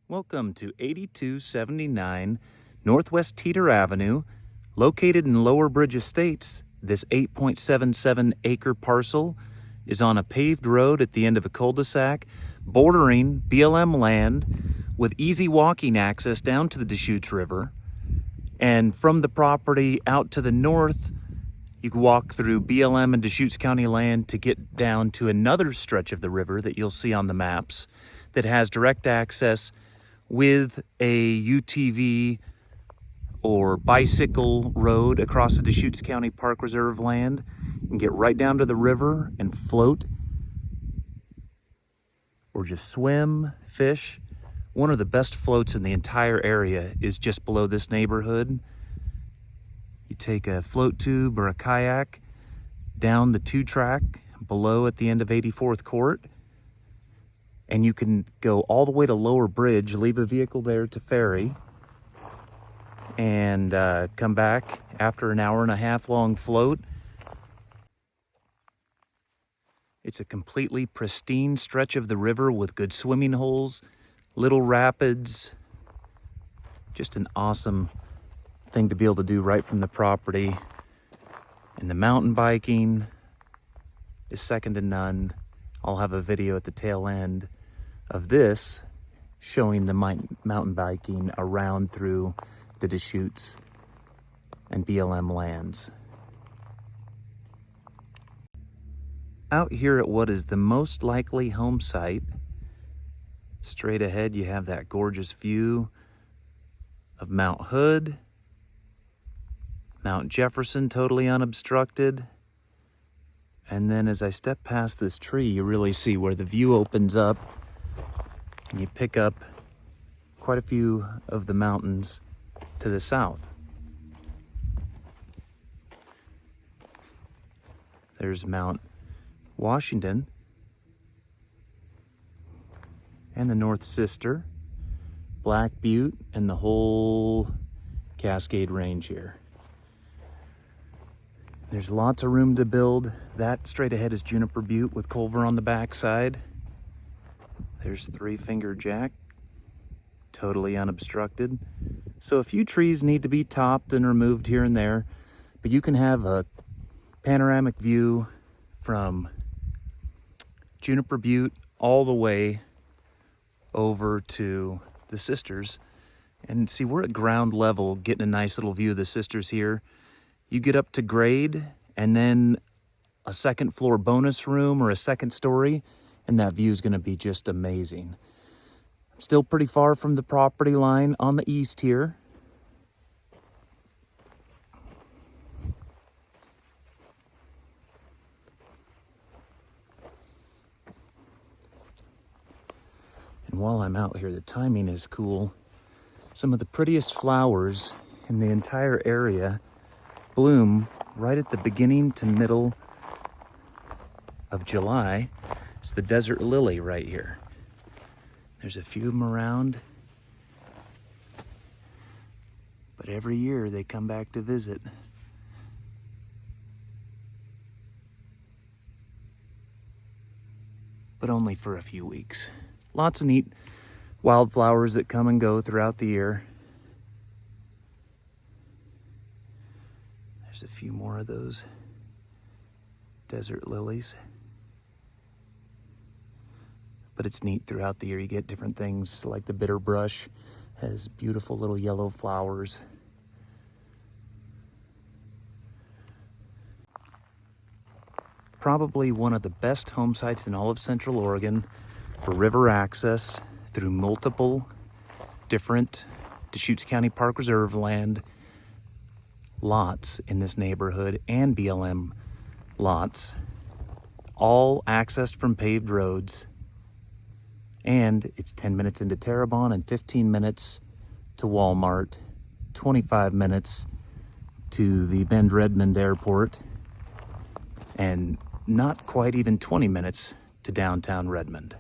Welcome to 8279 Northwest Teater Avenue. Located in Lower Bridge Estates, this 8.77 acre parcel is on a paved road at the end of a cul-de-sac, bordering BLM land with easy walking access down to the Deschutes River. And from the property out to the north, you can walk through BLM and Deschutes County land to get down to another stretch of the river that you'll see on the maps that has direct access with a UTV or bicycle road across the Deschutes County Park Reserve land. You can get right down to the river and float or just swim, fish. One of the best floats in the entire area is just below this neighborhood. You take a float tube or a kayak down the 2-track below at the end of 84th Court, and you can go all the way to Lower Bridge, leave a vehicle there to ferry, and come back after an hour-and-a-half long float. It's a completely pristine stretch of the river with good swimming holes, little rapids. Just an awesome thing to be able to do right from the property. And the mountain biking is second to none. I'll have a video at the tail end of this showing the mountain biking around through the Deschutes and BLM lands. Out here at what is the most likely home site, straight ahead you have that gorgeous view of Mount Hood, Mount Jefferson totally unobstructed, and then as I step past this tree you really see where the view opens up and you pick up quite a few of the mountains to the south. There's Mount Washington and the North Sister, Black Butte, and the whole Cascade Range here. There's lots of room to build. That straight ahead is Juniper Butte with Culver on the backside. There's Three Finger Jack, totally unobstructed. So a few trees need to be topped and removed here and there, but you can have a panoramic view from Juniper Butte all the way over to the Sisters. And see, we're at ground level, getting a nice little view of the Sisters here. You get up to grade and then a second floor bonus room or a second story, and that view is going to be just amazing. I'm still pretty far from the property line on the east here. And while I'm out here, the timing is cool. Some of the prettiest flowers in the entire area bloom right at the beginning to middle of July. It's the desert lily right here. There's a few of them around, but every year they come back to visit. But only for a few weeks. Lots of neat wildflowers that come and go throughout the year. There's a few more of those desert lilies. But it's neat throughout the year. You get different things like the bitter brush has beautiful little yellow flowers. Probably one of the best home sites in all of Central Oregon for river access through multiple different Deschutes County Park Reserve land lots in this neighborhood and BLM lots, all accessed from paved roads. And it's 10 minutes into Terrebonne and 15 minutes to Walmart, 25 minutes to the Bend Redmond Airport, and not quite even 20 minutes to downtown Redmond.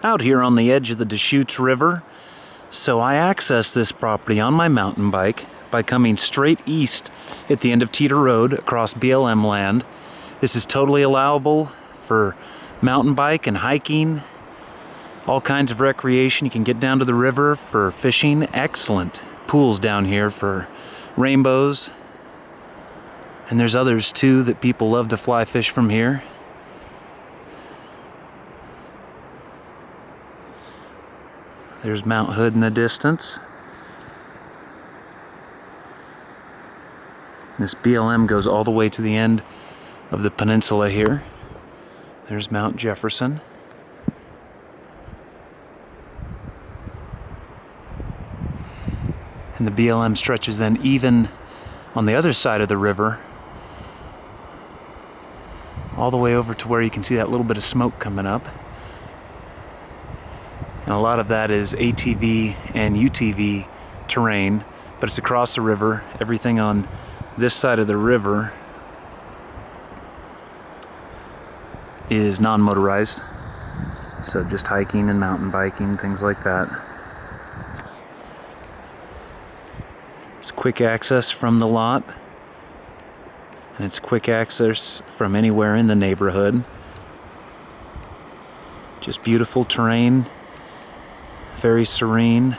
out here on the edge of the Deschutes River. So I access this property on my mountain bike by coming straight east at the end of Teater Road across BLM land. This is totally allowable for mountain bike and hiking, all kinds of recreation. You can get down to the river for fishing. Excellent pools down here for rainbows. And there's others too that people love to fly fish from here. There's Mount Hood in the distance. This BLM goes all the way to the end of the peninsula here. There's Mount Jefferson. And the BLM stretches then even on the other side of the river, all the way over to where you can see that little bit of smoke coming up. And a lot of that is ATV and UTV terrain, but it's across the river. Everything on this side of the river is non-motorized, so just hiking and mountain biking, things like that. It's quick access from the lot, and it's quick access from anywhere in the neighborhood. Just beautiful terrain, very serene,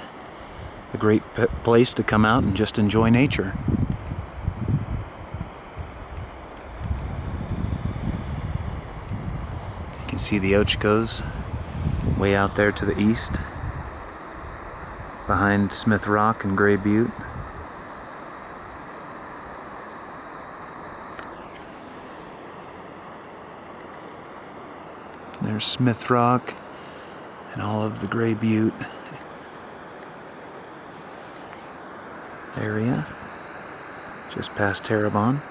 a great place to come out and just enjoy nature. You can see the Ochcos way out there to the east, behind Smith Rock and Gray Butte. There's Smith Rock and all of the Gray Butte area, just past Terrebonne.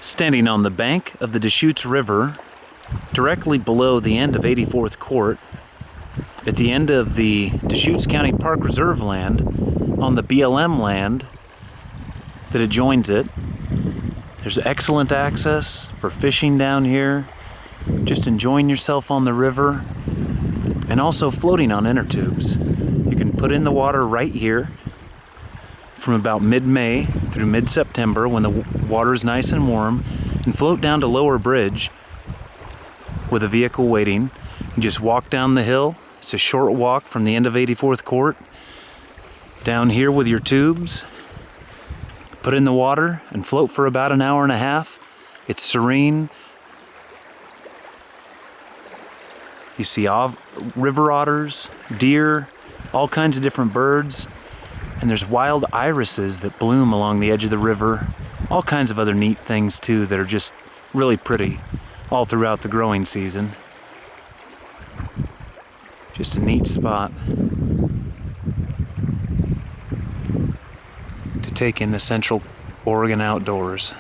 Standing on the bank of the Deschutes River, directly below the end of 84th Court, at the end of the Deschutes County Park Reserve land, on the BLM land that adjoins it. There's excellent access for fishing down here, just enjoying yourself on the river, and also floating on inner tubes. You can put in the water right here from about mid-May through mid-September when the water is nice and warm, and float down to Lower Bridge with a vehicle waiting. You just walk down the hill. It's a short walk from the end of 84th Court down here with your tubes. Put in the water and float for about an hour and a half. It's serene. You see river otters, deer, all kinds of different birds. And there's wild irises that bloom along the edge of the river. All kinds of other neat things too that are just really pretty all throughout the growing season. Just a neat spot to take in the Central Oregon outdoors.